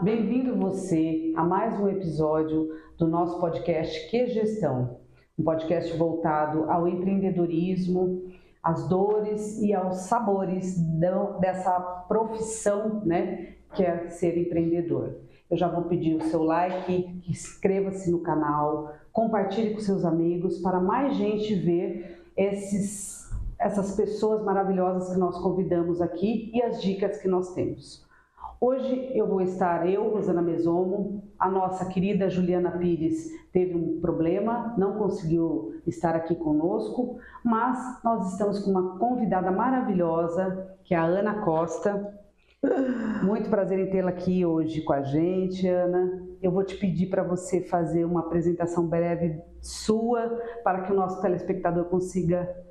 Bem-vindo você a mais um episódio do nosso podcast Que Gestão, um podcast voltado ao empreendedorismo, às dores e aos sabores dessa profissão, né, que é ser empreendedor. Eu já vou pedir o seu like, inscreva-se no canal, compartilhe com seus amigos para mais gente ver essas pessoas maravilhosas que nós convidamos aqui e as dicas que nós temos. Hoje eu vou estar, Rosana Mesomo, a nossa querida Juliana Pires teve um problema, não conseguiu estar aqui conosco, mas nós estamos com uma convidada maravilhosa, que é a Ana Costa. Muito prazer em tê-la aqui hoje com a gente, Ana. Eu vou te pedir para você fazer uma apresentação breve sua, para que o nosso telespectador consiga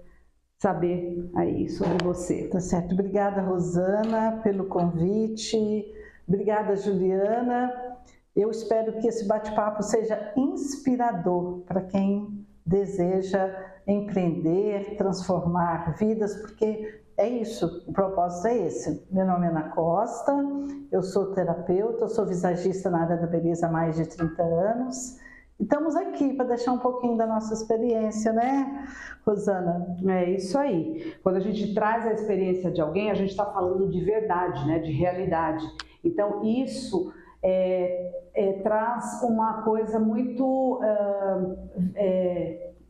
saber aí sobre você. Tá certo. Obrigada, Rosana, pelo convite. Obrigada, Juliana. Eu espero que esse bate-papo seja inspirador para quem deseja empreender, transformar vidas, porque é isso, o propósito é esse. Meu nome é Ana Costa, eu sou terapeuta, eu sou visagista na área da beleza há mais de 30 anos. Estamos aqui para deixar um pouquinho da nossa experiência, né, Rosana? É isso aí. Quando a gente traz a experiência de alguém, a gente está falando de verdade, né, de realidade. Então, isso traz uma coisa muito...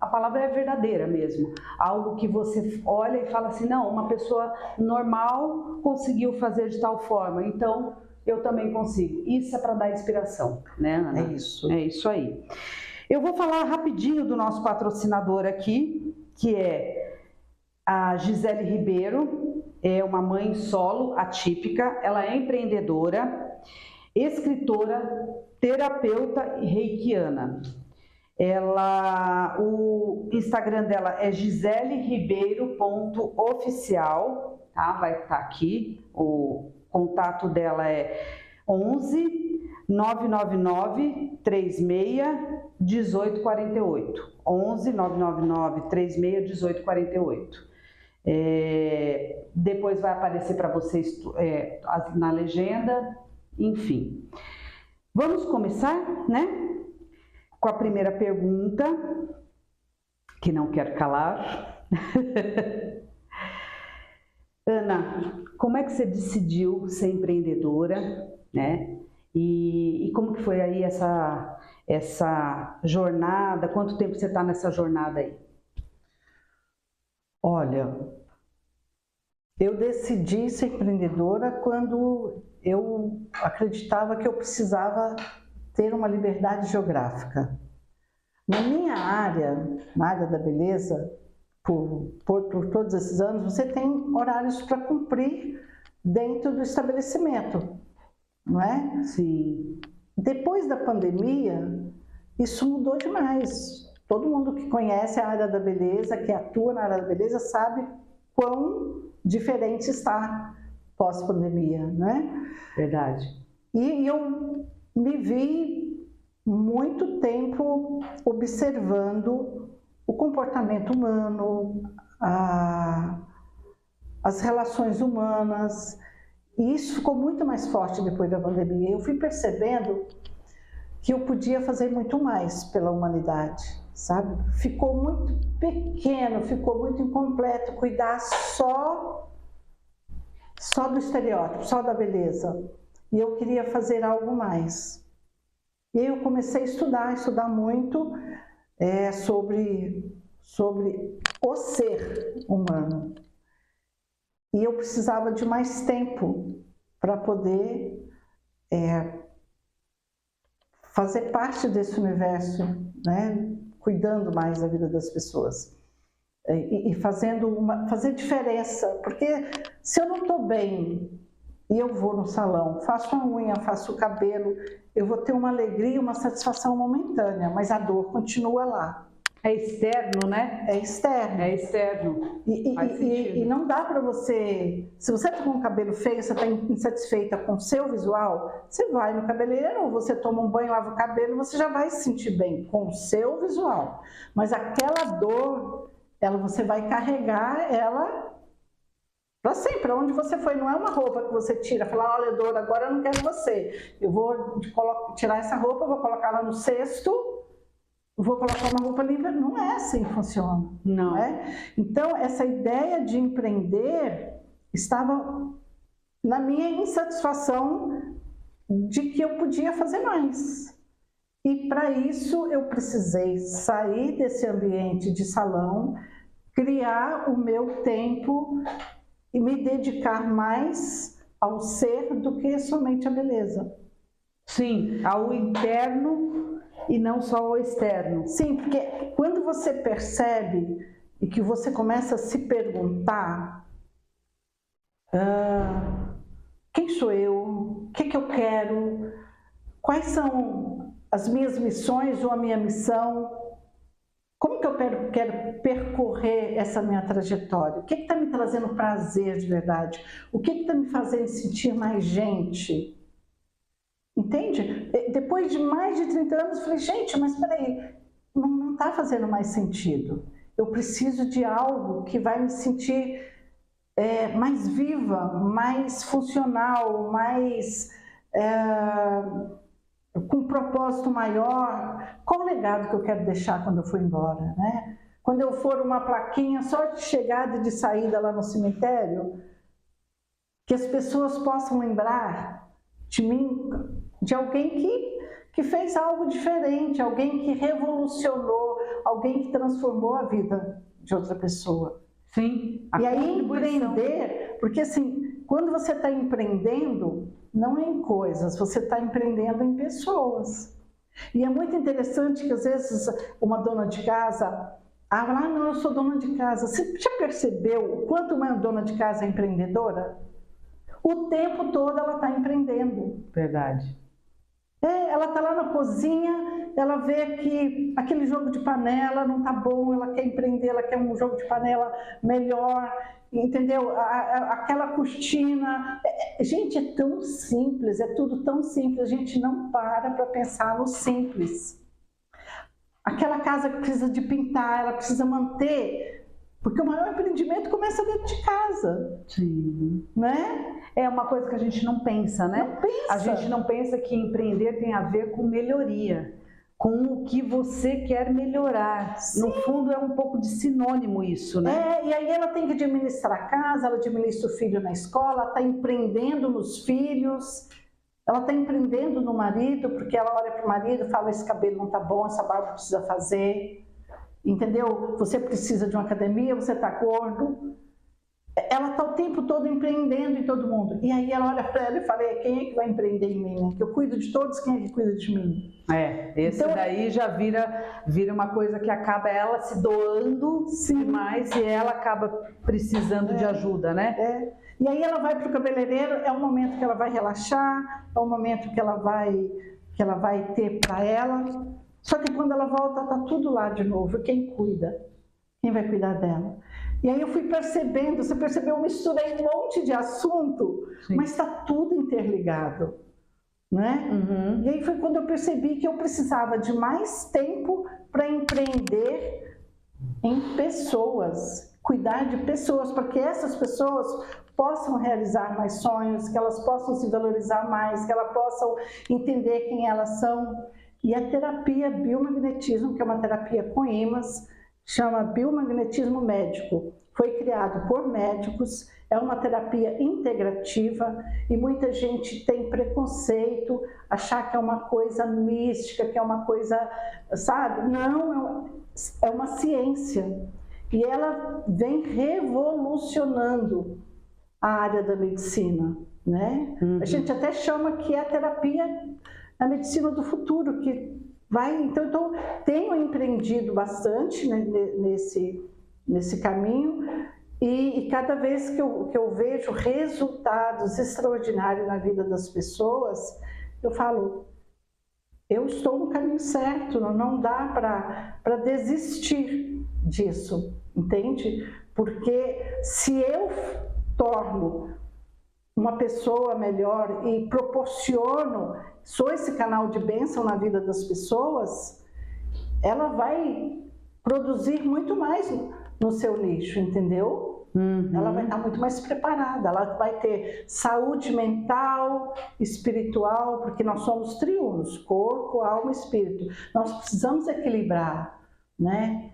a palavra é verdadeira mesmo. Algo que você olha e fala assim, não, uma pessoa normal conseguiu fazer de tal forma, então... eu também consigo. Isso é para dar inspiração, né, Ana? É isso. É isso aí. Eu vou falar rapidinho do nosso patrocinador aqui, que é a Gisele Ribeiro, é uma mãe solo atípica, ela é empreendedora, escritora, terapeuta e reikiana. O Instagram dela é giselieribeiro.oficial, tá? Vai estar aqui, o contato dela é 11 999 36 1848. 11 999 36 1848. Depois vai aparecer para vocês na legenda, enfim. Vamos começar, né? Com a primeira pergunta, que não quer calar. Ana, como é que você decidiu ser empreendedora, né? E como que foi aí essa jornada? Quanto tempo você está nessa jornada aí? Olha, eu decidi ser empreendedora quando eu acreditava que eu precisava ter uma liberdade geográfica. Na minha área, na área da beleza, por todos esses anos, você tem horários para cumprir dentro do estabelecimento, não é? Sim. Depois da pandemia, isso mudou demais. Todo mundo que conhece a área da beleza, que atua na área da beleza, sabe quão diferente está pós-pandemia, né? Verdade. E eu me vi muito tempo observando o comportamento humano, as relações humanas, e isso ficou muito mais forte depois da pandemia. Eu fui percebendo que eu podia fazer muito mais pela humanidade, sabe? Ficou muito pequeno, ficou muito incompleto cuidar só do estereótipo, só da beleza. E eu queria fazer algo mais. E aí eu comecei a estudar muito sobre o ser humano. E eu precisava de mais tempo para poder fazer parte desse universo, né? Cuidando mais da vida das pessoas. E fazer diferença. Porque se eu não estou bem e eu vou no salão, faço a unha, faço o cabelo, eu vou ter uma alegria, uma satisfação momentânea, mas a dor continua lá. É externo, né? É externo. É externo. E não dá para você... Se você está com um cabelo feio, você está insatisfeita com o seu visual, você vai no cabeleireiro, ou você toma um banho, lava o cabelo, você já vai se sentir bem com o seu visual. Mas aquela dor, você vai carregar ela Para sempre, onde você foi, não é uma roupa que você tira, fala, olha, Dora, agora eu não quero você. Eu vou tirar essa roupa, vou colocar lá no cesto, vou colocar uma roupa limpa. Não é assim que funciona. Não. É? Então, essa ideia de empreender estava na minha insatisfação de que eu podia fazer mais. E para isso eu precisei sair desse ambiente de salão, criar o meu tempo e me dedicar mais ao ser do que somente a beleza. Sim, ao interno e não só ao externo. Sim, porque quando você percebe e que você começa a se perguntar quem sou eu, o que eu quero, quais são as minhas missões ou a minha missão, como que eu quero percorrer essa minha trajetória? O que está me trazendo prazer de verdade? O que está me fazendo sentir mais gente? Entende? Depois de mais de 30 anos, eu falei, gente, mas peraí, não está fazendo mais sentido. Eu preciso de algo que vai me sentir mais viva, mais funcional, mais... com um propósito maior. Qual o legado que eu quero deixar quando eu for embora, né? Quando eu for uma plaquinha só de chegada e de saída lá no cemitério, que as pessoas possam lembrar de mim, de alguém que fez algo diferente, alguém que revolucionou, alguém que transformou a vida de outra pessoa. Sim. E aí empreender, porque assim, quando você está empreendendo, não é em coisas, você está empreendendo em pessoas. E é muito interessante que às vezes uma dona de casa fala, não, eu sou dona de casa. Você já percebeu o quanto uma dona de casa é empreendedora? O tempo todo ela está empreendendo. Verdade. Ela está lá na cozinha, ela vê que aquele jogo de panela não está bom, ela quer empreender, ela quer um jogo de panela melhor, entendeu? Aquela cortina. Gente, é tão simples, é tudo tão simples, a gente não para pensar no simples. Aquela casa que precisa de pintar, ela precisa manter, porque o maior empreendimento começa dentro de casa. Sim. Né? É uma coisa que a gente não pensa, né? Não pensa. A gente não pensa que empreender tem a ver com melhoria, com o que você quer melhorar. Sim. No fundo é um pouco de sinônimo isso, né? E aí ela tem que administrar a casa, ela administra o filho na escola, ela está empreendendo nos filhos, ela está empreendendo no marido, porque ela olha para o marido e fala, esse cabelo não está bom, essa barba precisa fazer, entendeu? Você precisa de uma academia, você está gordo. Ela está o tempo todo empreendendo em todo mundo. E aí ela olha para ela e fala, quem é que vai empreender em mim? Né? Que eu cuido de todos, quem é que cuida de mim? Esse então, daí já vira uma coisa que acaba ela se doando demais e ela acaba precisando de ajuda, né? E aí ela vai para o cabeleireiro, é um momento que ela vai relaxar, é um momento que ela vai ter para ela. Só que quando ela volta, está tudo lá de novo. Quem cuida? Quem vai cuidar dela? E aí eu fui percebendo, você percebeu, eu misturei um monte de assunto, sim, mas está tudo interligado, né? Uhum. E aí foi quando eu percebi que eu precisava de mais tempo para empreender em pessoas, cuidar de pessoas, para que essas pessoas possam realizar mais sonhos, que elas possam se valorizar mais, que elas possam entender quem elas são. E a terapia biomagnetismo, que é uma terapia com ímãs, chama biomagnetismo médico. Foi criado por médicos, é uma terapia integrativa e muita gente tem preconceito, achar que é uma coisa mística, que é uma coisa, sabe? Não, é uma ciência. E ela vem revolucionando a área da medicina, né? Uhum. A gente até chama que é a terapia, a medicina do futuro, que vai, então tenho empreendido bastante, né, nesse caminho e cada vez que eu vejo resultados extraordinários na vida das pessoas, eu falo, eu estou no caminho certo, não dá para desistir disso, entende? Porque se eu torno uma pessoa melhor e proporciono, sou esse canal de bênção na vida das pessoas, ela vai produzir muito mais no seu nicho, entendeu? Ela vai estar muito mais preparada, ela vai ter saúde mental, espiritual, porque nós somos triunos, corpo, alma e espírito. Nós precisamos equilibrar, né,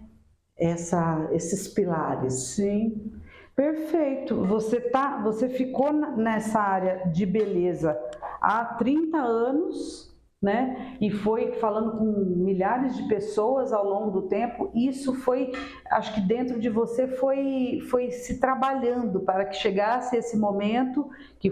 esses pilares. Sim, perfeito. Você ficou nessa área de beleza há 30 anos, né? E foi falando com milhares de pessoas ao longo do tempo. Isso foi, acho que dentro de você foi se trabalhando para que chegasse esse momento que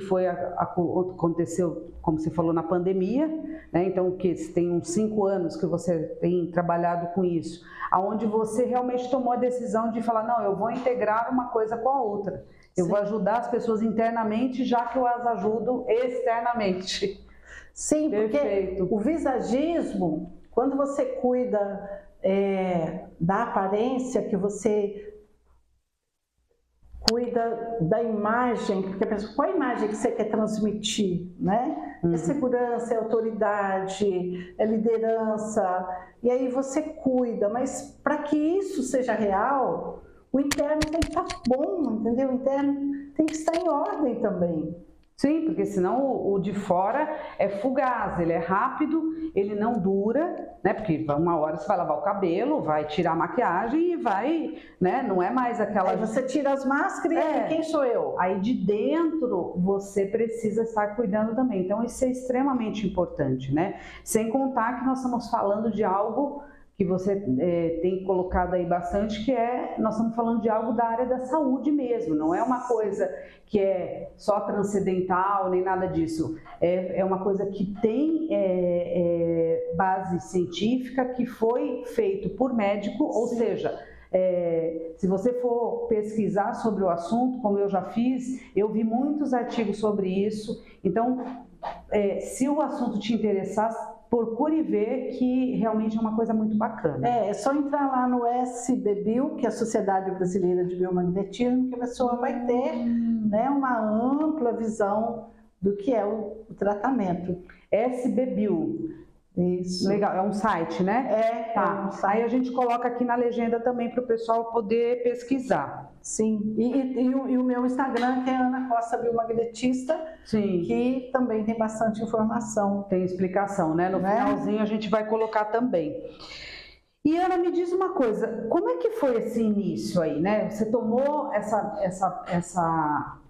aconteceu, como você falou, na pandemia, né? Então, que tem uns 5 anos que você tem trabalhado com isso, aonde você realmente tomou a decisão de falar, não, eu vou integrar uma coisa com a outra. Eu Sim. vou ajudar as pessoas internamente, já que eu as ajudo externamente. Sim, Perfeito. Porque o visagismo, quando você cuida da aparência, que você cuida da imagem, porque a pessoa, qual a imagem que você quer transmitir, né? É segurança, é autoridade, é liderança, e aí você cuida, mas para que isso seja real, o interno tem que estar bom, entendeu? O interno tem que estar em ordem também. Sim, porque senão o de fora é fugaz, ele é rápido, ele não dura, né? Porque uma hora você vai lavar o cabelo, vai tirar a maquiagem e vai, né? Não é mais aquela... Aí você tira as máscaras e quem sou eu? Aí de dentro você precisa estar cuidando também. Então isso é extremamente importante, né? Sem contar que nós estamos falando de algo que você tem colocado aí bastante, que nós estamos falando de algo da área da saúde mesmo, não é uma coisa que é só transcendental, nem nada disso, é uma coisa que tem base científica, que foi feito por médico, ou seja, se você for pesquisar sobre o assunto, como eu já fiz, eu vi muitos artigos sobre isso, então, se o assunto te interessar, procure ver que realmente é uma coisa muito bacana. É só entrar lá no SBBio, que é a Sociedade Brasileira de Biomagnetismo, que a pessoa vai ter, né, uma ampla visão do que é o tratamento. SBBio. Isso. Legal, é um site, né? Tá. É um site. Aí a gente coloca aqui na legenda também para o pessoal poder pesquisar. Sim, e o meu Instagram, que é Ana Costa Biomagnetista, Sim. Que também tem bastante informação. Tem explicação, né? No finalzinho a gente vai colocar também. E Ana, me diz uma coisa, como é que foi esse início aí, né? Você tomou essa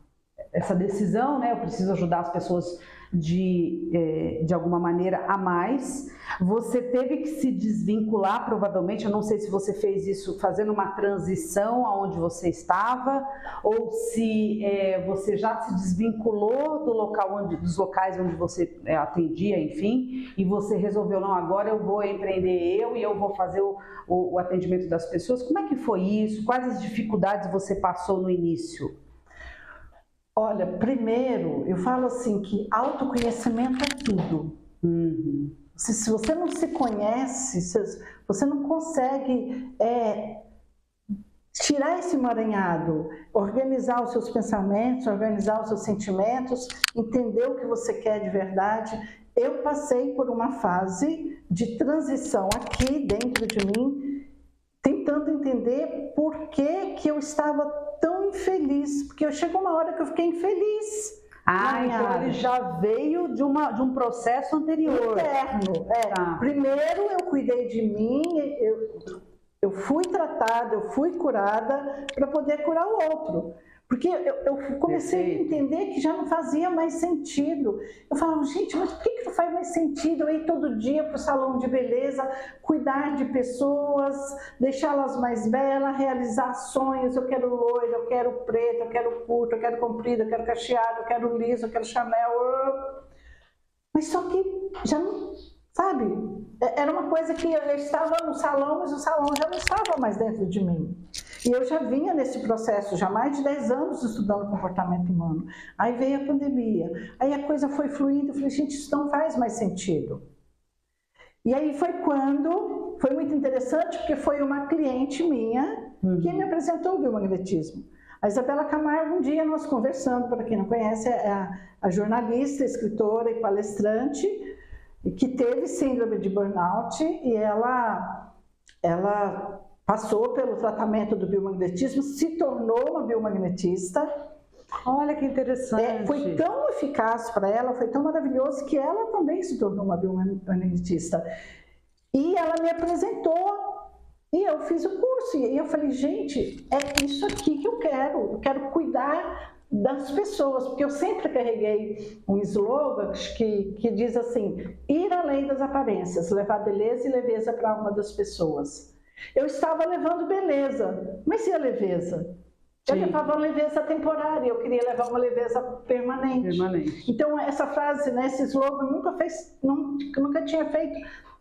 decisão, né? Eu preciso ajudar as pessoas de alguma maneira a mais. Você teve que se desvincular, provavelmente, eu não sei se você fez isso fazendo uma transição aonde você estava, ou se você já se desvinculou dos locais onde você atendia, enfim, e você resolveu, não, agora eu vou empreender e eu vou fazer o atendimento das pessoas. Como é que foi isso? Quais as dificuldades você passou no início? Olha, primeiro, eu falo assim que autoconhecimento é tudo. Se você não se conhece, você não consegue tirar esse emaranhado, organizar os seus pensamentos, organizar os seus sentimentos, entender o que você quer de verdade. Eu passei por uma fase de transição aqui dentro de mim, tentando entender por que eu estava tão infeliz, porque chegou uma hora que eu fiquei infeliz. Então ele já veio de um processo anterior. Interno. Tá. Primeiro eu cuidei de mim, eu fui tratada, eu fui curada para poder curar o outro. Porque eu comecei a entender que já não fazia mais sentido. Eu falava, gente, mas por que não faz mais sentido eu ir todo dia para o salão de beleza, cuidar de pessoas, deixá-las mais belas, realizar sonhos, eu quero loiro, eu quero preto, eu quero curto, eu quero comprido, eu quero cacheado, eu quero liso, eu quero Chanel. Mas só que já não, sabe? Era uma coisa que eu estava no salão, mas o salão já não estava mais dentro de mim. E eu já vinha nesse processo, já há mais de 10 anos estudando comportamento humano. Aí veio a pandemia, aí a coisa foi fluindo, eu falei, gente, isso não faz mais sentido. E aí foi muito interessante, porque foi uma cliente minha que me apresentou o biomagnetismo. A Isabela Camargo, um dia nós conversando, para quem não conhece, é a jornalista, escritora e palestrante, que teve síndrome de burnout, e ela passou pelo tratamento do biomagnetismo, se tornou uma biomagnetista. Olha que interessante. Foi tão eficaz para ela, foi tão maravilhoso que ela também se tornou uma biomagnetista. E ela me apresentou e eu fiz o curso. E eu falei, gente, é isso aqui que eu quero cuidar das pessoas, porque eu sempre carreguei um slogan que diz assim, ir além das aparências, levar beleza e leveza para a alma das pessoas. Eu estava levando beleza, mas e a leveza? Eu levava uma leveza temporária, eu queria levar uma leveza permanente. Então essa frase, né, esse slogan nunca tinha feito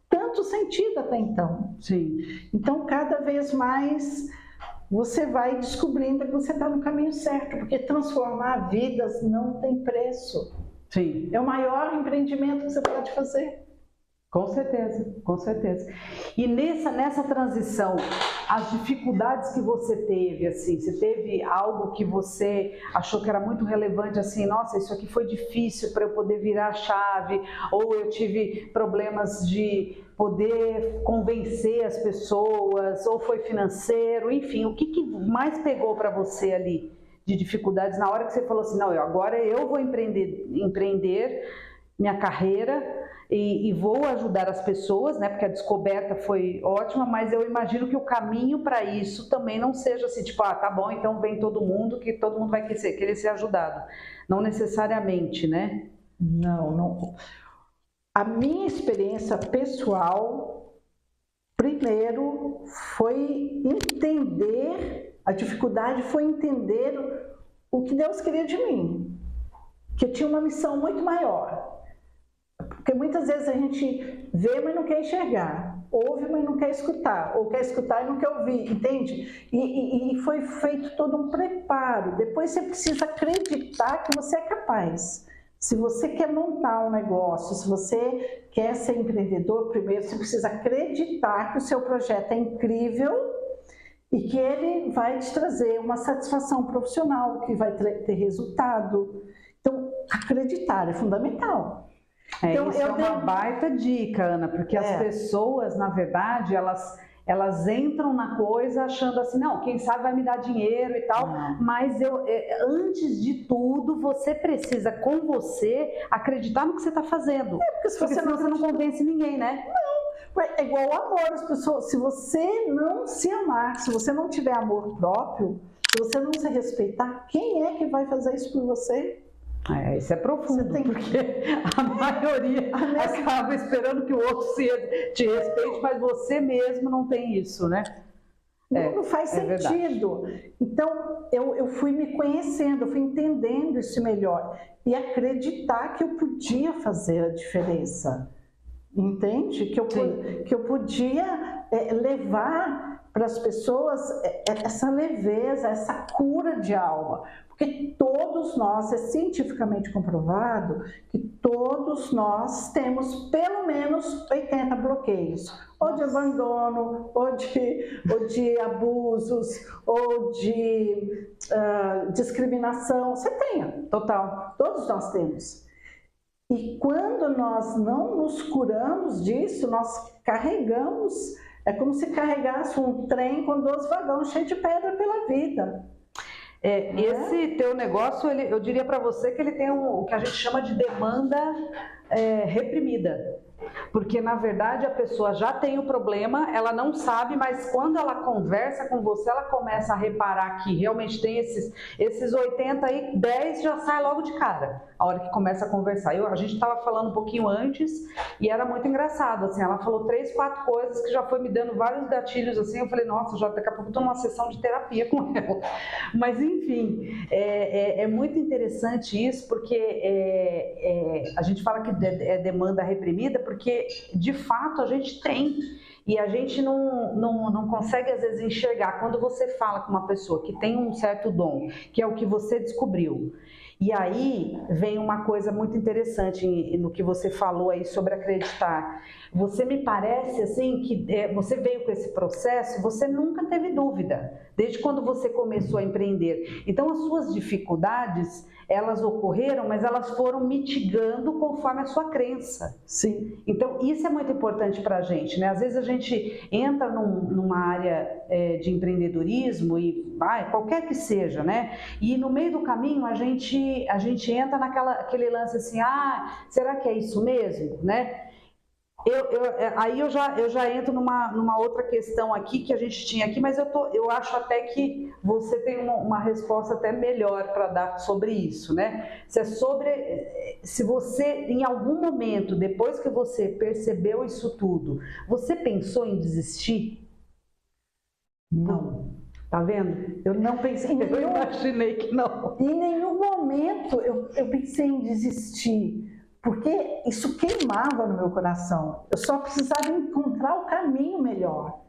tanto sentido até então. Sim. Então cada vez mais você vai descobrindo que você está no caminho certo, porque transformar vidas não tem preço. Sim. É o maior empreendimento que você pode fazer. Com certeza, com certeza. E nessa transição, as dificuldades que você teve, assim, você teve algo que você achou que era muito relevante, assim, nossa, isso aqui foi difícil para eu poder virar a chave, ou eu tive problemas de poder convencer as pessoas, ou foi financeiro, enfim, o que mais pegou para você ali de dificuldades na hora que você falou assim, não, agora eu vou empreender minha carreira e vou ajudar as pessoas, né? Porque a descoberta foi ótima, mas eu imagino que o caminho para isso também não seja assim, tipo, tá bom, então vem todo mundo, que todo mundo vai querer ser ajudado. Não necessariamente, né? Não. A minha experiência pessoal, primeiro, foi entender, a dificuldade foi entender o que Deus queria de mim, que eu tinha uma missão muito maior. Porque muitas vezes a gente vê, mas não quer enxergar, ouve, mas não quer escutar, ou quer escutar e não quer ouvir, entende? E foi feito todo um preparo. Depois você precisa acreditar que você é capaz. Se você quer montar um negócio, se você quer ser empreendedor, primeiro você precisa acreditar que o seu projeto é incrível e que ele vai te trazer uma satisfação profissional, que vai ter resultado. Então, acreditar é fundamental. Então, isso é uma baita dica, Ana, porque as pessoas, na verdade, elas entram na coisa achando assim, não, quem sabe vai me dar dinheiro e tal, mas antes de tudo, você precisa, com você, acreditar no que você está fazendo. Porque senão você não convence ninguém, né? Não, é igual ao amor, as pessoas, se você não se amar, se você não tiver amor próprio, se você não se respeitar, quem é que vai fazer isso por você? Isso é profundo, porque a maioria acaba esperando que o outro te respeite, mas você mesmo não tem isso, né? Não faz sentido. Verdade. Então, eu fui me conhecendo, eu fui entendendo isso melhor e acreditar que eu podia fazer a diferença, entende? Que eu podia levar para as pessoas essa leveza, essa cura de alma. Porque todos nós, é cientificamente comprovado, que todos nós temos pelo menos 80 bloqueios. Ou de abandono, ou de abusos, ou de discriminação. Você tem, total. Todos nós temos. E quando nós não nos curamos disso, nós carregamos, é como se carregasse um trem com 2 vagões cheios de pedra pela vida. Esse teu negócio, eu diria para você que ele tem o que a gente chama de demanda reprimida. Porque, na verdade, a pessoa já tem o problema, ela não sabe, mas quando ela conversa com você, ela começa a reparar que realmente tem esses 80 aí, 10 já sai logo de cara, a hora que começa a conversar. A gente estava falando um pouquinho antes e era muito engraçado, assim, ela falou 3, 4 coisas que já foi me dando vários gatilhos, assim, eu falei, nossa, já daqui a pouco estou numa sessão de terapia com ela. Mas, enfim, é muito interessante isso, porque a gente fala que é demanda reprimida, porque de fato a gente tem e a gente não consegue às vezes enxergar. Quando você fala com uma pessoa que tem um certo dom, que é o que você descobriu, e aí vem uma coisa muito interessante no que você falou aí sobre acreditar. Você me parece assim que você veio com esse processo, você nunca teve dúvida, desde quando você começou a empreender. Então as suas dificuldades, elas ocorreram, mas elas foram mitigando conforme a sua crença. Sim. Então isso é muito importante para a gente, né? Às vezes gente entra numa área de empreendedorismo, e qualquer que seja, né? E no meio do caminho a gente entra naquele lance assim, será que é isso mesmo, né? Aí eu já entro numa outra questão aqui que a gente tinha aqui, mas eu acho até que você tem uma resposta até melhor para dar sobre isso, né? Se você, em algum momento, depois que você percebeu isso tudo, você pensou em desistir? Não. Tá vendo? Eu não pensei. Eu imaginei que não. Em nenhum momento eu pensei em desistir. Porque isso queimava no meu coração. Eu só precisava encontrar o caminho melhor.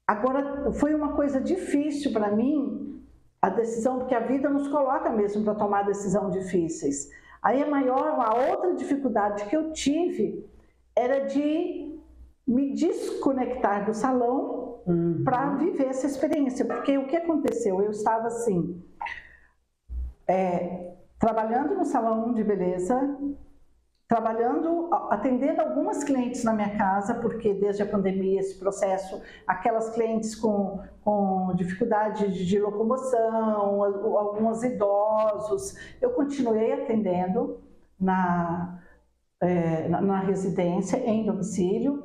Agora, foi uma coisa difícil para mim, a decisão, porque a vida nos coloca mesmo para tomar decisões difíceis. Aí a outra dificuldade que eu tive era de me desconectar do salão para viver essa experiência. Porque o que aconteceu? Eu estava assim, trabalhando no salão de beleza, atendendo algumas clientes na minha casa, porque desde a pandemia esse processo, aquelas clientes com dificuldade de locomoção, alguns idosos, eu continuei atendendo na residência, em domicílio.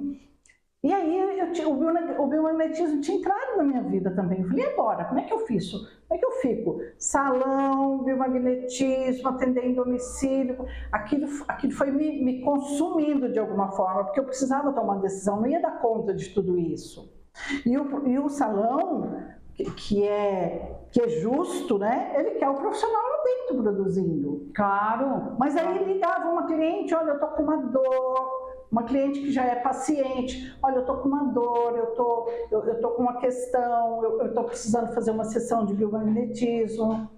E aí o biomagnetismo tinha entrado na minha vida também. Eu falei, e agora? Como é que eu fiz? Como é que eu fico? Salão, biomagnetismo, atender em domicílio. Aquilo foi me consumindo de alguma forma, porque eu precisava tomar uma decisão, não ia dar conta de tudo isso. E o salão, que é justo, né? Ele quer o profissional lá dentro produzindo. Claro. Mas aí ligava uma cliente, olha, eu tô com uma dor. Uma cliente que já é paciente, olha, eu estou com uma dor, eu tô com uma questão, eu estou precisando fazer uma sessão de biomagnetismo.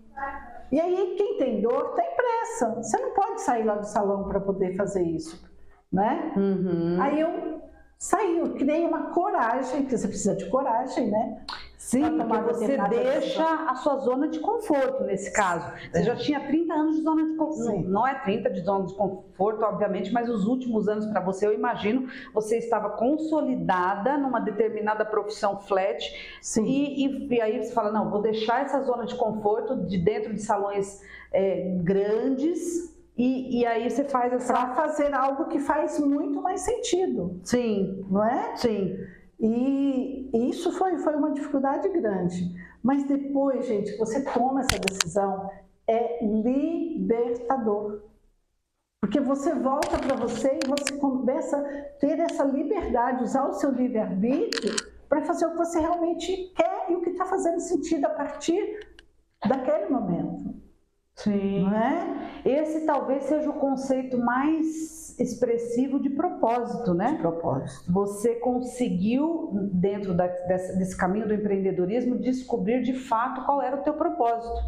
E aí, quem tem dor, tem pressa. Você não pode sair lá do salão para poder fazer isso, né? Aí eu saí, eu criei uma coragem, porque você precisa de coragem, né? Sim, porque você deixa a sua zona de conforto nesse caso. Você já tinha 30 anos de zona de conforto. Não é 30 de zona de conforto, obviamente, mas os últimos anos para você, eu imagino, você estava consolidada numa determinada profissão flat. Sim. E aí você fala, não, vou deixar essa zona de conforto de dentro de salões grandes. E aí você faz essa... Para fazer algo que faz muito mais sentido. Sim. Não é? Sim. E isso foi uma dificuldade grande. Mas depois, gente, você toma essa decisão, é libertador. Porque você volta para você e você começa a ter essa liberdade, usar o seu livre-arbítrio para fazer o que você realmente quer e o que está fazendo sentido a partir daquele momento. Sim. Não é? Esse talvez seja o conceito mais expressivo de propósito, né? De propósito. Você conseguiu, dentro desse caminho do empreendedorismo, descobrir de fato qual era o teu propósito.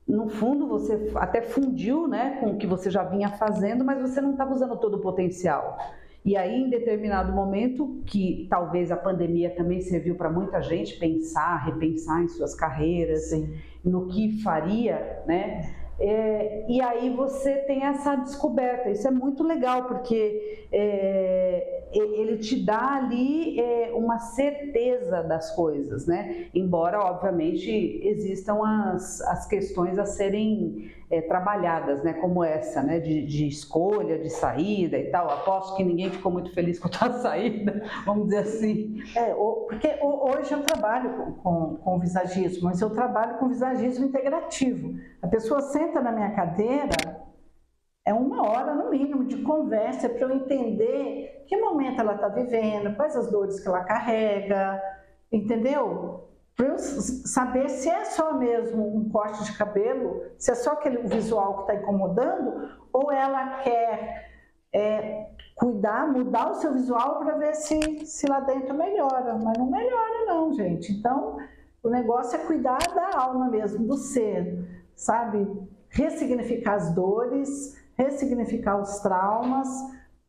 No fundo, você até fundiu, né, com o que você já vinha fazendo, mas você não estava usando todo o potencial. E aí, em determinado momento, que talvez a pandemia também serviu para muita gente repensar em suas carreiras, Sim. no que faria, né? E aí você tem essa descoberta. Isso é muito legal, porque ele te dá ali uma certeza das coisas, né? Embora, obviamente, existam as questões a serem trabalhadas, né? Como essa, né? De escolha, de saída e tal. Aposto que ninguém ficou muito feliz com a tua saída, vamos dizer assim. Porque hoje eu trabalho com visagismo, mas eu trabalho com visagismo integrativo. A pessoa senta na minha cadeira, é 1 hora no mínimo de conversa para eu entender que momento ela está vivendo, quais as dores que ela carrega, entendeu? Para eu saber se é só mesmo um corte de cabelo, se é só aquele visual que está incomodando, ou ela quer cuidar, mudar o seu visual para ver se lá dentro melhora. Mas não melhora não, gente. Então, o negócio é cuidar da alma mesmo, do ser, sabe? Ressignificar as dores, ressignificar os traumas,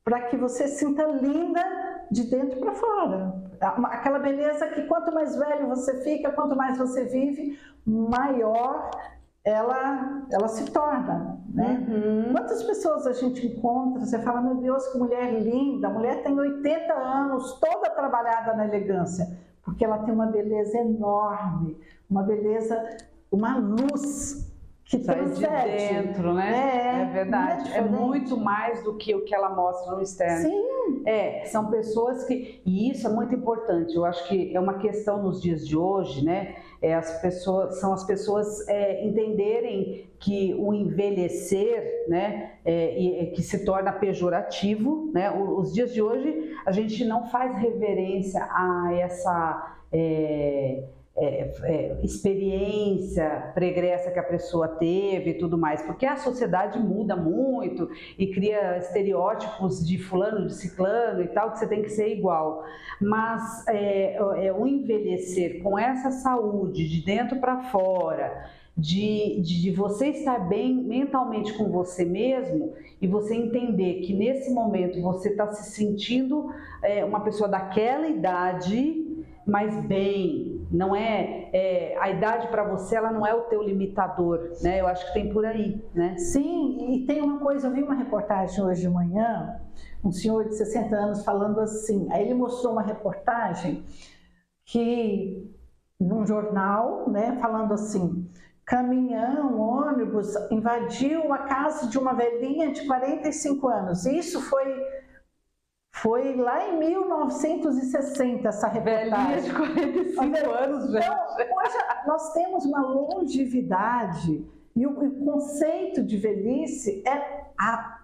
para que você sinta linda de dentro para fora. Aquela beleza que quanto mais velho você fica, quanto mais você vive, maior ela se torna, né? Quantas pessoas a gente encontra, você fala, meu Deus, que mulher linda, a mulher tem 80 anos, toda trabalhada na elegância, porque ela tem uma beleza enorme, uma beleza, uma luz que sai de dentro, né? É verdade. É muito mais do que o que ela mostra no externo. Sim. São pessoas que... E isso é muito importante. Eu acho que é uma questão nos dias de hoje, né? São as pessoas entenderem que o envelhecer, né? Que se torna pejorativo, né? Os dias de hoje, a gente não faz reverência a essa... experiência pregressa que a pessoa teve e tudo mais, porque a sociedade muda muito e cria estereótipos de fulano, de ciclano e tal, que você tem que ser igual, mas o envelhecer com essa saúde de dentro para fora, de você estar bem mentalmente com você mesmo e você entender que nesse momento você está se sentindo uma pessoa daquela idade, mas bem, não a idade para você, ela não é o teu limitador, né? Eu acho que tem por aí, né? Sim, e tem uma coisa, eu vi uma reportagem hoje de manhã, um senhor de 60 anos falando assim, aí ele mostrou uma reportagem que, num jornal, né, falando assim, caminhão, ônibus invadiu a casa de uma velhinha de 45 anos, isso foi lá em 1960, essa reportagem. Velhinha de 45 anos, gente. Então, hoje nós temos uma longevidade e o conceito de velhice há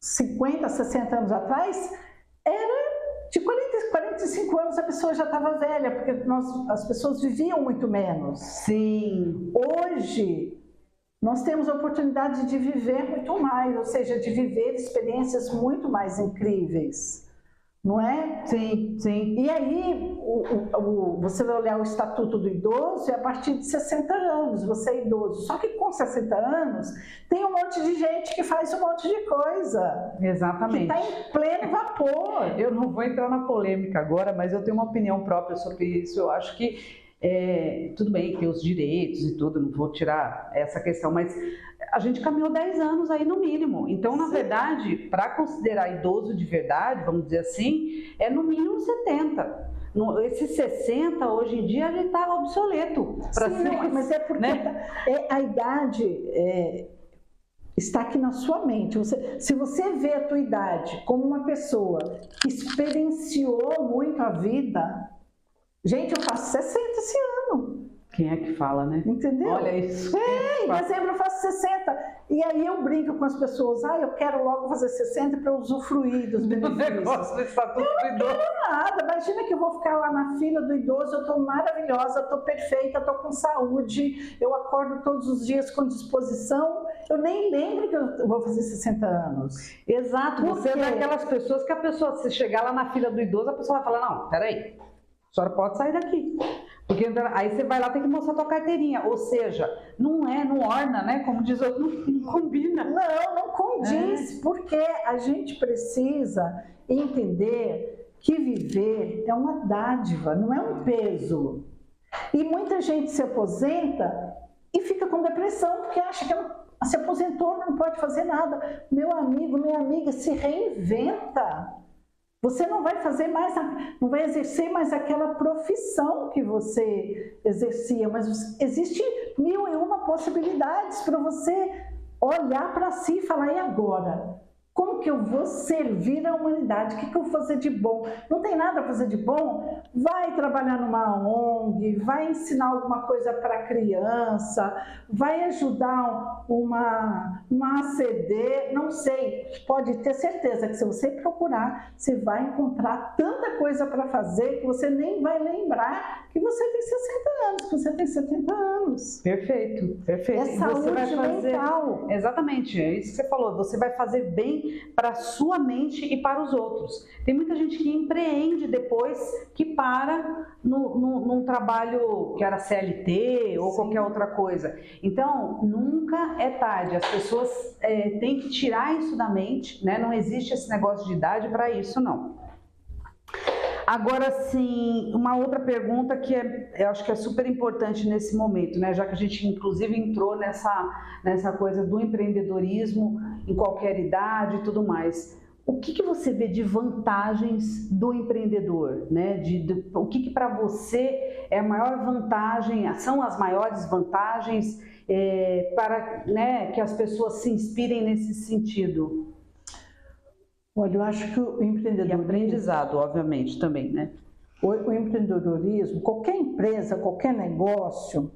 50, 60 anos atrás era de 45 anos a pessoa já estava velha, porque as pessoas viviam muito menos. Sim. Hoje nós temos a oportunidade de viver muito mais, ou seja, de viver experiências muito mais incríveis, não é? Sim, sim. E aí, você vai olhar o Estatuto do Idoso, é a partir de 60 anos, você é idoso. Só que com 60 anos, tem um monte de gente que faz um monte de coisa. Exatamente. Que está em pleno vapor. Eu não vou entrar na polêmica agora, mas eu tenho uma opinião própria sobre isso. Eu acho que tudo bem, tem os direitos e tudo, não vou tirar essa questão, mas a gente caminhou 10 anos aí no mínimo. Então, na verdade, para considerar idoso de verdade, vamos dizer assim, é no mínimo 70. Esse 60, hoje em dia, ele está obsoleto. Mas é porque a idade está aqui na sua mente. Se você vê a tua idade como uma pessoa que experienciou muito a vida... Gente, eu faço 60 esse ano. Quem é que fala, né? Entendeu? Olha isso. Em dezembro eu faço 60. E aí eu brinco com as pessoas. Eu quero logo fazer 60 para usufruir dos benefícios. Negócio do Estatuto do Idoso. Eu não quero nada. Imagina que eu vou ficar lá na fila do idoso. Eu estou maravilhosa, estou perfeita, estou com saúde. Eu acordo todos os dias com disposição. Eu nem lembro que eu vou fazer 60 anos. Exato. Você é daquelas pessoas que se chegar lá na fila do idoso, a pessoa vai falar, não, peraí. A senhora pode sair daqui, porque aí você vai lá tem que mostrar a tua carteirinha, ou seja, não orna, né? Como diz outro, não combina. Não condiz, porque a gente precisa entender que viver é uma dádiva, não é um peso. E muita gente se aposenta e fica com depressão, porque acha que se aposentou, não pode fazer nada. Meu amigo, minha amiga, se reinventa. Você não vai não vai exercer mais aquela profissão que você exercia, mas existe 1001 possibilidades para você olhar para si e falar, e agora? Como que eu vou servir a humanidade? O que eu vou fazer de bom? Não tem nada a fazer de bom? Vai trabalhar numa ONG, vai ensinar alguma coisa para criança, vai ajudar uma ACD, não sei. Pode ter certeza que se você procurar, você vai encontrar tanta coisa para fazer que você nem vai lembrar que você tem 60 anos, que você tem 70 anos. Perfeito, perfeito. É saúde mental. Exatamente, é isso que você falou. Você vai fazer bem para a sua mente e para os outros. Tem muita gente que empreende depois que para num trabalho que era CLT ou qualquer outra coisa. Então, nunca é tarde. As pessoas têm que tirar isso da mente, né? Não existe esse negócio de idade para isso, não. Agora, sim, uma outra pergunta que eu acho que é super importante nesse momento, né? Já que a gente, inclusive, entrou nessa coisa do empreendedorismo em qualquer idade e tudo mais. O que você vê de vantagens do empreendedor, né? O que para você é a maior vantagem, são as maiores vantagens para, né, que as pessoas se inspirem nesse sentido? Olha, eu acho que o empreendedorismo... E aprendizado, obviamente, também, né? O empreendedorismo, qualquer empresa, qualquer negócio,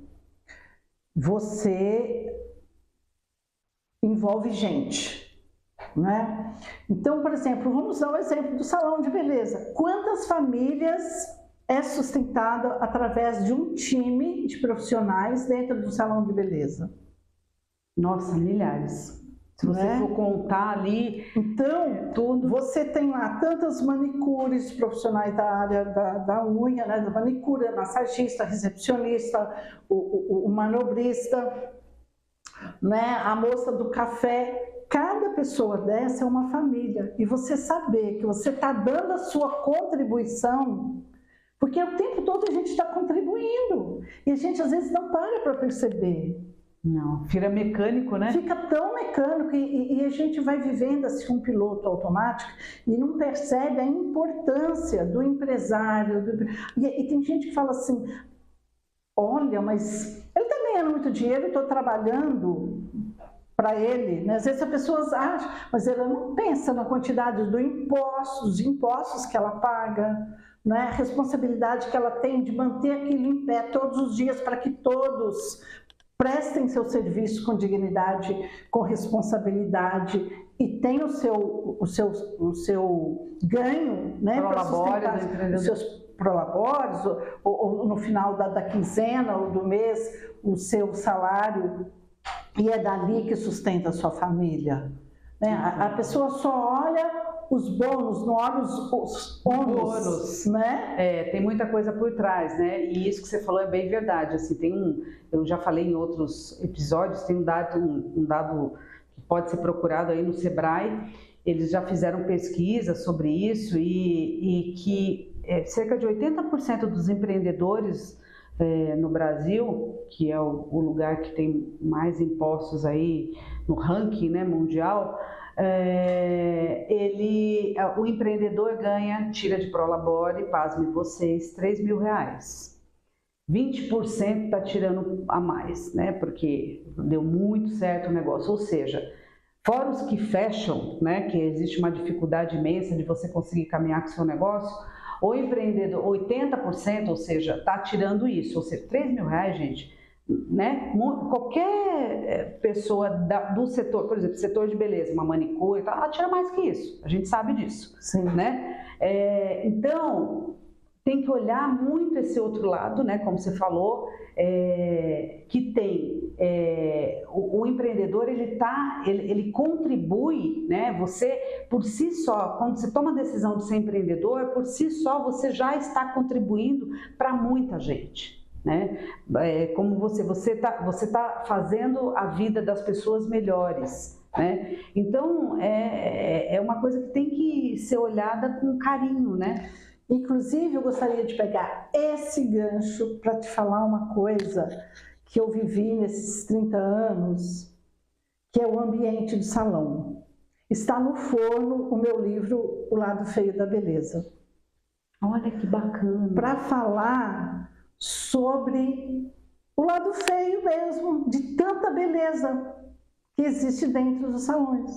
você envolve gente, né? Então, por exemplo, vamos dar o exemplo do salão de beleza. Quantas famílias é sustentada através de um time de profissionais dentro do salão de beleza? Nossa, milhares. Se você for contar ali, então, tudo. Você tem lá tantas manicures profissionais da área da unha, né? Da manicure, massagista, recepcionista, o manobrista, né? A moça do café. Cada pessoa dessa é uma família. E você saber que você está dando a sua contribuição, porque o tempo todo a gente está contribuindo. E a gente às vezes não para perceber. Não, vira mecânico, né? Fica tão mecânico e a gente vai vivendo assim um piloto automático e não percebe a importância do empresário. E tem gente que fala assim, olha, mas ele está ganhando muito dinheiro, eu estou trabalhando para ele, né? Às vezes as pessoas acham, mas ela não pensa na quantidade dos impostos que ela paga, né? A responsabilidade que ela tem de manter aquilo em pé todos os dias para que todos prestem seu serviço com dignidade, com responsabilidade e tenham o seu ganho, né, para sustentar os seus prolabores, ou no final da quinzena ou do mês, o seu salário, e é dali que sustenta a sua família. Né? A pessoa só olha os bônus, não olha os ônus, né? Tem muita coisa por trás, né? E isso que você falou é bem verdade. Assim, eu já falei em outros episódios, tem um dado que pode ser procurado aí no Sebrae. Eles já fizeram pesquisa sobre isso e que cerca de 80% dos empreendedores no Brasil, que é o lugar que tem mais impostos aí no ranking, né, mundial, o empreendedor tira de prolabore, pasme vocês, R$3.000. 20% está tirando a mais, né, porque deu muito certo o negócio. Ou seja, fora os que fecham, né, que existe uma dificuldade imensa de você conseguir caminhar com o seu negócio, o empreendedor, 80%, ou seja, está tirando isso. Ou seja, R$3.000, gente, né? Qualquer pessoa do setor, por exemplo, setor de beleza, uma manicure, ela tira mais que isso, a gente sabe disso. Sim. Né? Então, tem que olhar muito esse outro lado, né? Como você falou, que tem o empreendedor, ele contribui, né? Você, por si só, quando você toma a decisão de ser empreendedor, por si só você já está contribuindo para muita gente. Né? Como você tá fazendo a vida das pessoas melhores, né? Então é uma coisa que tem que ser olhada com carinho, né? Inclusive eu gostaria de pegar esse gancho para te falar uma coisa que eu vivi nesses 30 anos, que é o ambiente do salão. Está no forno o meu livro O Lado Feio da Beleza. Olha que bacana! Para falar sobre o lado feio mesmo, de tanta beleza que existe dentro dos salões.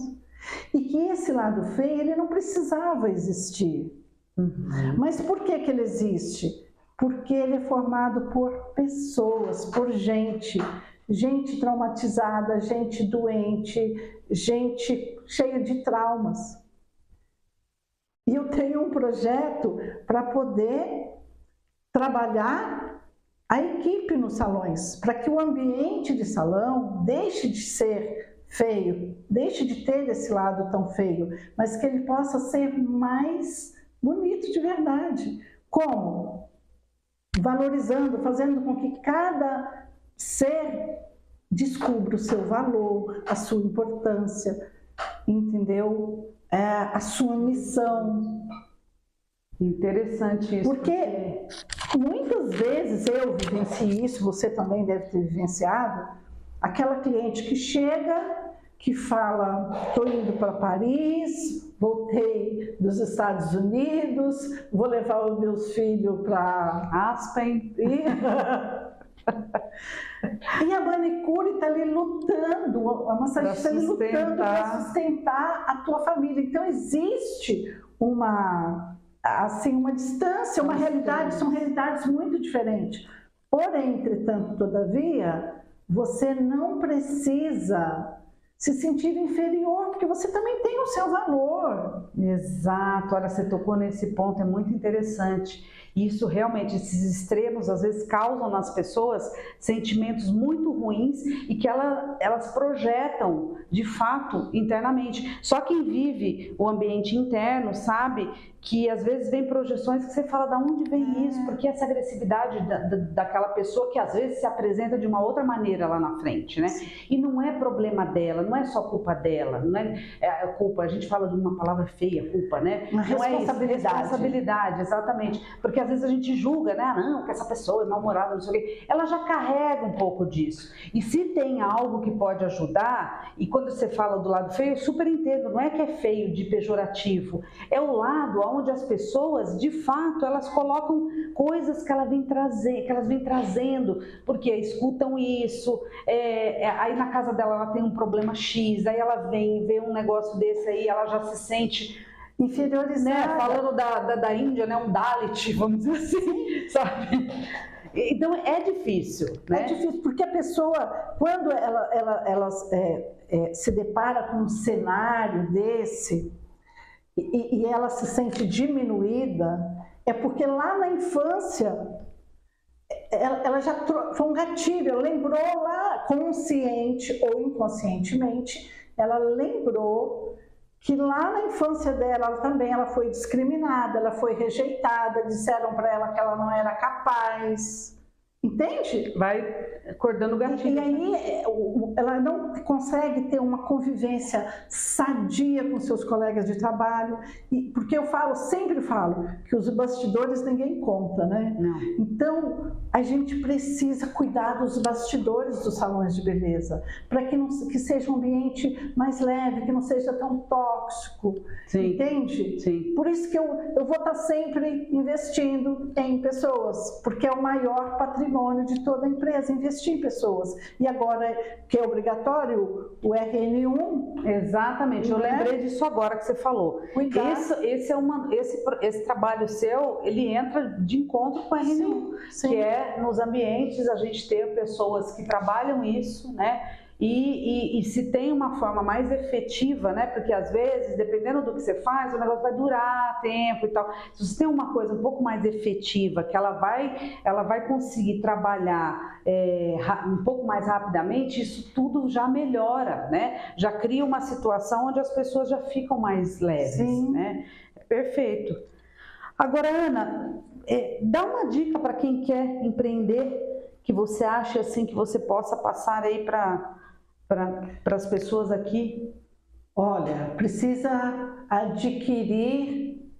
E que esse lado feio, ele não precisava existir. Uhum. Mas por que ele existe? Porque ele é formado por pessoas, por gente traumatizada, gente doente, gente cheia de traumas. E eu tenho um projeto para poder trabalhar a equipe nos salões, para que o ambiente de salão deixe de ser feio, deixe de ter esse lado tão feio, mas que ele possa ser mais bonito de verdade. Como? Valorizando, fazendo com que cada ser descubra o seu valor, a sua importância, entendeu? A sua missão. Interessante isso. Porque muitas vezes eu vivencio isso, você também deve ter vivenciado, aquela cliente que chega, que fala, estou indo para Paris, voltei dos Estados Unidos, vou levar os meus filhos para Aspen. E a manicure está ali lutando, a massagista está ali lutando para sustentar a tua família. Então existe uma distância, uma realidade, são realidades muito diferentes. Porém, entretanto, todavia, você não precisa se sentir inferior, porque você também tem o seu valor. Exato, olha, você tocou nesse ponto, é muito interessante. Isso realmente, esses extremos às vezes causam nas pessoas sentimentos muito ruins e que elas projetam de fato internamente. Só quem vive o ambiente interno sabe que às vezes vem projeções que você fala, da onde vem isso? Porque essa agressividade daquela pessoa que às vezes se apresenta de uma outra maneira lá na frente, né? E não é problema dela, não é só culpa dela, não é culpa, a gente fala de uma palavra feia, culpa, né? Uma não responsabilidade. É isso, responsabilidade, exatamente. Porque às vezes a gente julga, né? Não, que essa pessoa é mal-humorada, não sei o quê. Ela já carrega um pouco disso. E se tem algo que pode ajudar, e quando você fala do lado feio, eu super entendo, não é que é feio de pejorativo, é o lado onde as pessoas, de fato, elas colocam coisas que elas vêm trazendo, porque escutam isso, aí na casa dela ela tem um problema X, aí ela vem vê um negócio desse aí, ela já se sente inferiorizada, né? Falando da Índia, né? Um Dalit, vamos dizer assim, sabe? Então é difícil, né? É difícil, porque a pessoa, quando ela se depara com um cenário desse, e ela se sente diminuída, é porque lá na infância ela já foi um gatilho, ela lembrou lá, consciente ou inconscientemente, ela lembrou que lá na infância dela também ela foi discriminada, ela foi rejeitada, disseram para ela que ela não era capaz. Entende? Vai acordando o gatilho. E aí ela não consegue ter uma convivência sadia com seus colegas de trabalho, porque eu sempre falo que os bastidores ninguém conta, né? Não. Então a gente precisa cuidar dos bastidores dos salões de beleza, para que seja um ambiente mais leve, que não seja tão tóxico. Sim. Entende? Sim. Por isso que eu vou estar sempre investindo em pessoas, porque é o maior patrimônio de toda a empresa, investir em pessoas. E agora, que é obrigatório, o RN1... Exatamente, eu lembrei disso agora que você falou. Cuidar. Esse trabalho seu, ele entra de encontro com o RN1, sim. Que é nos ambientes a gente ter pessoas que trabalham isso, né? E se tem uma forma mais efetiva, né? Porque às vezes, dependendo do que você faz, o negócio vai durar tempo e tal. Se você tem uma coisa um pouco mais efetiva, que ela vai conseguir trabalhar um pouco mais rapidamente, isso tudo já melhora, né? Já cria uma situação onde as pessoas já ficam mais leves, Sim. né? Perfeito. Agora, Ana, dá uma dica para quem quer empreender, que você acha assim que você possa passar aí para as pessoas aqui? Olha, precisa adquirir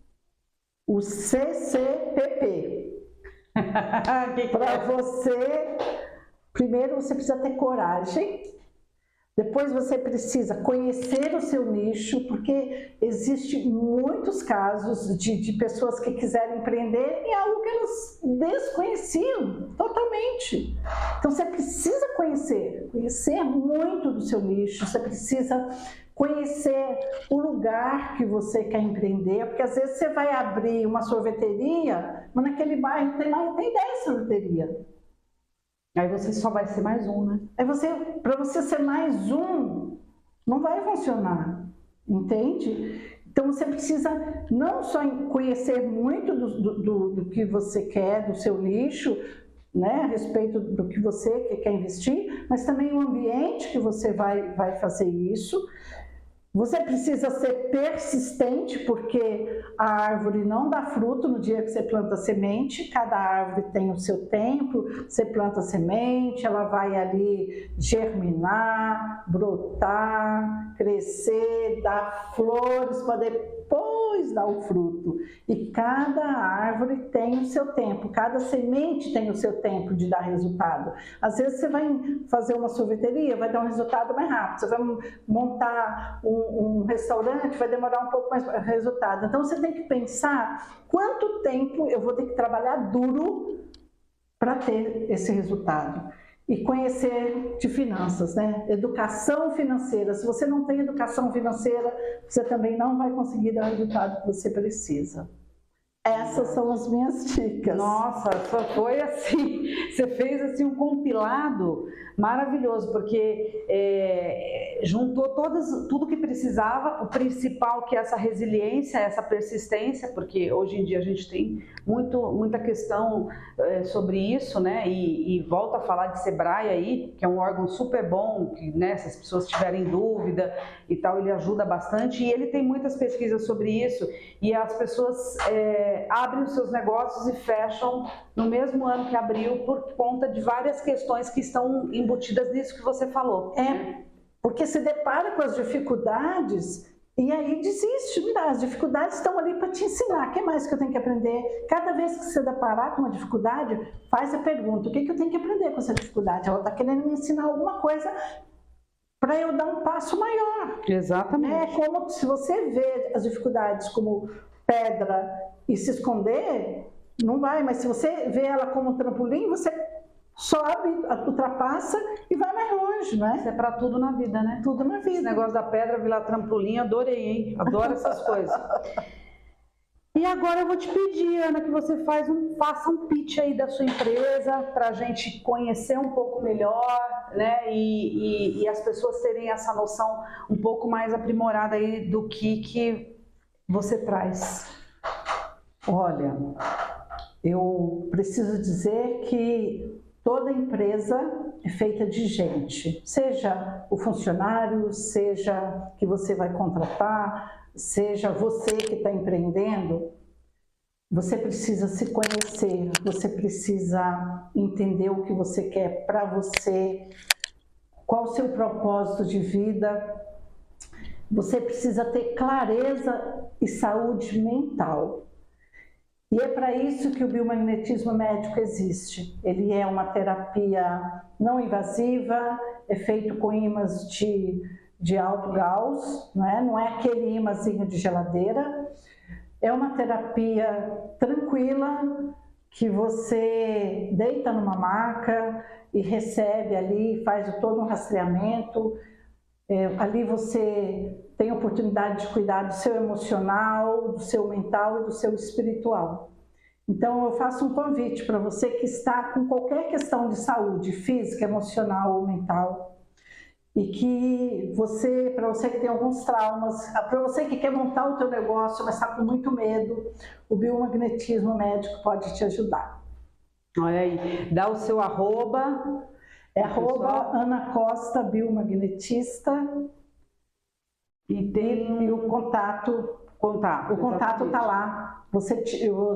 o CCPP. Para você, primeiro você precisa ter coragem, depois você precisa conhecer o seu nicho, porque existem muitos casos de pessoas que quiserem empreender em algo que elas desconheciam totalmente. Então você precisa conhecer muito do seu nicho, você precisa conhecer o lugar que você quer empreender, porque às vezes você vai abrir uma sorveteria, mas naquele bairro tem 10 sorveterias. Aí você só vai ser mais um, né? Para você ser mais um, não vai funcionar, entende? Então você precisa não só conhecer muito do que você quer, do seu nicho, né, a respeito do que você quer investir, mas também o ambiente que você vai fazer isso. Você precisa ser persistente, porque a árvore não dá fruto no dia que você planta semente. Cada árvore tem o seu tempo. Você planta semente, ela vai ali germinar, brotar, crescer, dar flores, para depois depois dá o fruto. E cada árvore tem o seu tempo, cada semente tem o seu tempo de dar resultado. Às vezes você vai fazer uma sorveteria, vai dar um resultado mais rápido. Você vai montar um restaurante, vai demorar um pouco mais resultado. Então você tem que pensar quanto tempo eu vou ter que trabalhar duro para ter esse resultado. E conhecer de finanças, né? Educação financeira. Se você não tem educação financeira, você também não vai conseguir dar o resultado que você precisa. Essas são as minhas dicas. Nossa, só foi assim, você fez assim um compilado maravilhoso, porque juntou tudo que precisava, o principal que é essa resiliência, essa persistência, porque hoje em dia a gente tem muita questão sobre isso, né? E volta a falar de Sebrae aí, que é um órgão super bom, que, né, se as pessoas tiverem dúvida e tal, ele ajuda bastante, e ele tem muitas pesquisas sobre isso, e as pessoas abrem os seus negócios e fecham no mesmo ano que abriu por conta de várias questões que estão embutidas nisso que você falou. Porque se depara com as dificuldades e aí desiste. As dificuldades estão ali para te ensinar. O que mais que eu tenho que aprender? Cada vez que você deparar com uma dificuldade, faz a pergunta: o que eu tenho que aprender com essa dificuldade? Ela está querendo me ensinar alguma coisa para eu dar um passo maior. Exatamente. É como se você vê as dificuldades como pedra e se esconder, não vai. Mas se você vê ela como um trampolim, você sobe, ultrapassa e vai mais longe, né? Isso é para tudo na vida, né? Tudo na vida. Esse negócio da pedra virar trampolim, adorei, hein? Adoro essas coisas. E agora eu vou te pedir, Ana, que você faça um pitch aí da sua empresa para a gente conhecer um pouco melhor, né? E as pessoas terem essa noção um pouco mais aprimorada aí do que você traz. Olha, eu preciso dizer que toda empresa é feita de gente, seja o funcionário, seja que você vai contratar, seja você que está empreendendo. Você precisa se conhecer, você precisa entender o que você quer para você, qual o seu propósito de vida. Você precisa ter clareza e saúde mental. E é para isso que o biomagnetismo médico existe. Ele é uma terapia não invasiva, é feito com ímãs de alto Gauss, não é aquele ímãzinho de geladeira. É uma terapia tranquila, que você deita numa maca e recebe ali, faz todo um rastreamento. Ali você tem a oportunidade de cuidar do seu emocional, do seu mental e do seu espiritual. Então eu faço um convite para você que está com qualquer questão de saúde física, emocional ou mental, e que para você que tem alguns traumas, para você que quer montar o teu negócio, mas está com muito medo, o biomagnetismo médico pode te ajudar. Olha aí, dá o seu arroba. É @Ana Costa Biomagnetista e o contato. O contato está lá.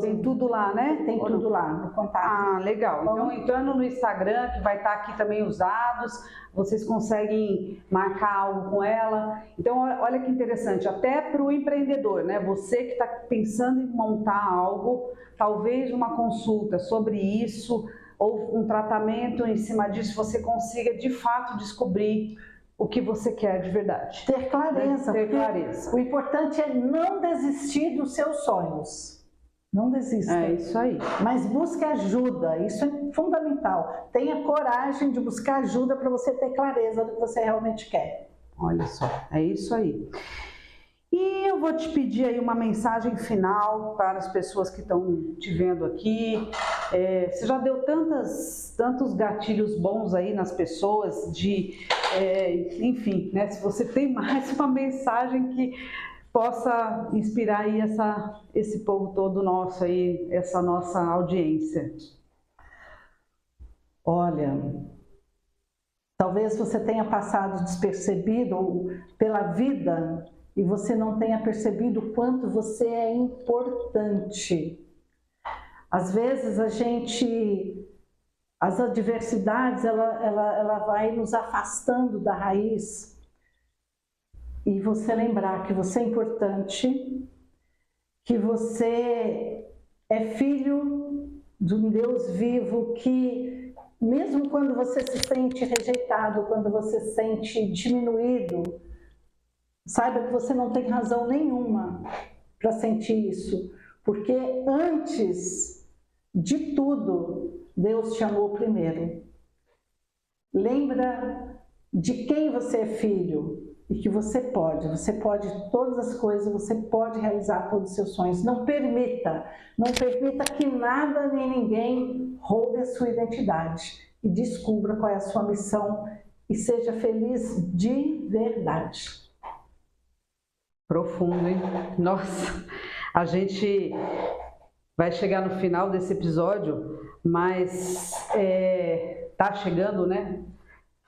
Tem tudo lá, né? Tem tudo lá no contato. Ah, legal. Então, entrando no Instagram, que vai estar aqui também os dados, vocês conseguem marcar algo com ela. Então, olha que interessante, até para o empreendedor, né? Você que está pensando em montar algo, talvez uma consulta sobre isso, ou um tratamento em cima disso, você consiga de fato descobrir o que você quer de verdade. Ter clareza. Ter clareza. O importante é não desistir dos seus sonhos. Não desista. É isso aí. Mas busque ajuda, isso é fundamental. Tenha coragem de buscar ajuda para você ter clareza do que você realmente quer. Olha só, é isso aí. E eu vou te pedir aí uma mensagem final para as pessoas que estão te vendo aqui. Você já deu tantos gatilhos bons aí nas pessoas, enfim, né? Se você tem mais uma mensagem que possa inspirar aí esse povo todo nosso aí, essa nossa audiência. Olha, talvez você tenha passado despercebido pela vida e você não tenha percebido o quanto você é importante. Às vezes as adversidades, ela vai nos afastando da raiz. E você lembrar que você é importante, que você é filho de um Deus vivo, que mesmo quando você se sente rejeitado, quando você se sente diminuído, saiba que você não tem razão nenhuma para sentir isso, porque antes de tudo, Deus te amou primeiro. Lembra de quem você é filho e que você pode todas as coisas, você pode realizar todos os seus sonhos. Não permita que nada nem ninguém roube a sua identidade e descubra qual é a sua missão e seja feliz de verdade. Profundo, hein? Nossa, a gente vai chegar no final desse episódio, mas tá chegando, né?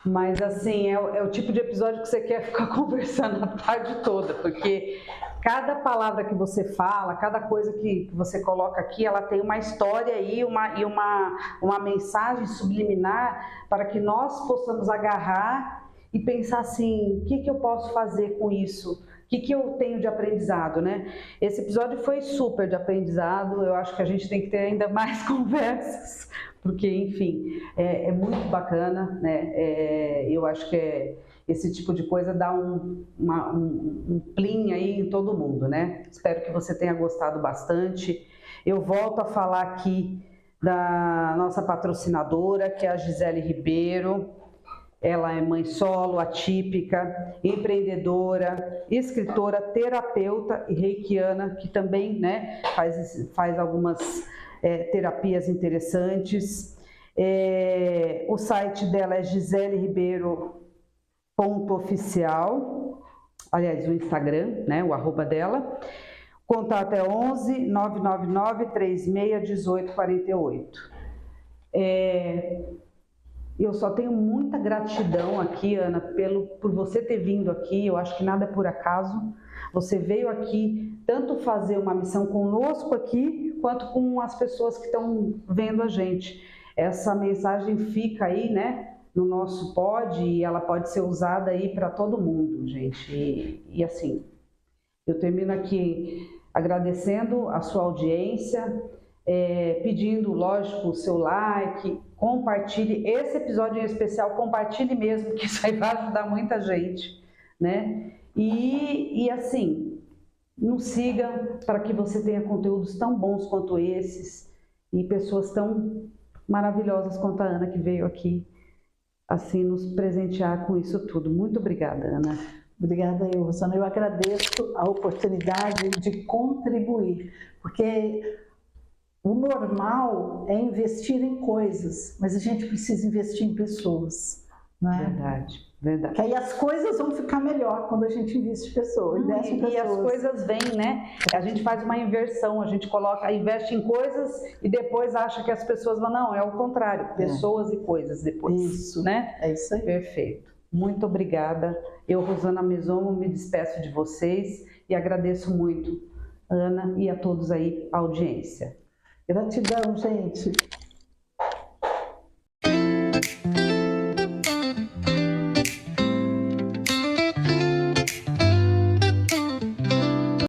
Mas assim, é o tipo de episódio que você quer ficar conversando a tarde toda, porque cada palavra que você fala, cada coisa que você coloca aqui, ela tem uma história e uma mensagem subliminar para que nós possamos agarrar e pensar assim, o que eu posso fazer com isso? O que eu tenho de aprendizado, né? Esse episódio foi super de aprendizado, eu acho que a gente tem que ter ainda mais conversas, porque, enfim, é muito bacana, né? Eu acho que esse tipo de coisa dá um plim aí em todo mundo, né? Espero que você tenha gostado bastante. Eu volto a falar aqui da nossa patrocinadora, que é a Gisele Ribeiro. Ela é mãe solo, atípica, empreendedora, escritora, terapeuta e reikiana, que também, né, faz algumas terapias interessantes. O site dela é giseleribeiro.oficial, aliás, o Instagram, né, o arroba dela. O contato é 11 999 36 18 48. Eu só tenho muita gratidão aqui, Ana, por você ter vindo aqui. Eu acho que nada é por acaso. Você veio aqui tanto fazer uma missão conosco aqui, quanto com as pessoas que estão vendo a gente. Essa mensagem fica aí, né, no nosso pod, e ela pode ser usada aí para todo mundo, gente. E assim, eu termino aqui agradecendo a sua audiência, pedindo, lógico, o seu like, compartilhe esse episódio em especial, compartilhe mesmo, que isso aí vai ajudar muita gente, né? E assim, nos siga para que você tenha conteúdos tão bons quanto esses e pessoas tão maravilhosas quanto a Ana, que veio aqui, assim, nos presentear com isso tudo. Muito obrigada, Ana. Obrigada, Rosana. Eu agradeço a oportunidade de contribuir, porque o normal é investir em coisas, mas a gente precisa investir em pessoas, não é? Verdade, verdade. Que aí as coisas vão ficar melhor quando a gente investe em pessoas. E as coisas vêm, né? A gente faz uma inversão, a gente investe em coisas e depois acha que as pessoas vão... Não, é o contrário, pessoas e coisas depois. Isso, né? É isso aí. Perfeito. Muito obrigada. Eu, Rosana Mesomo, me despeço de vocês e agradeço muito, Ana, e a todos aí, a audiência. Gratidão, gente.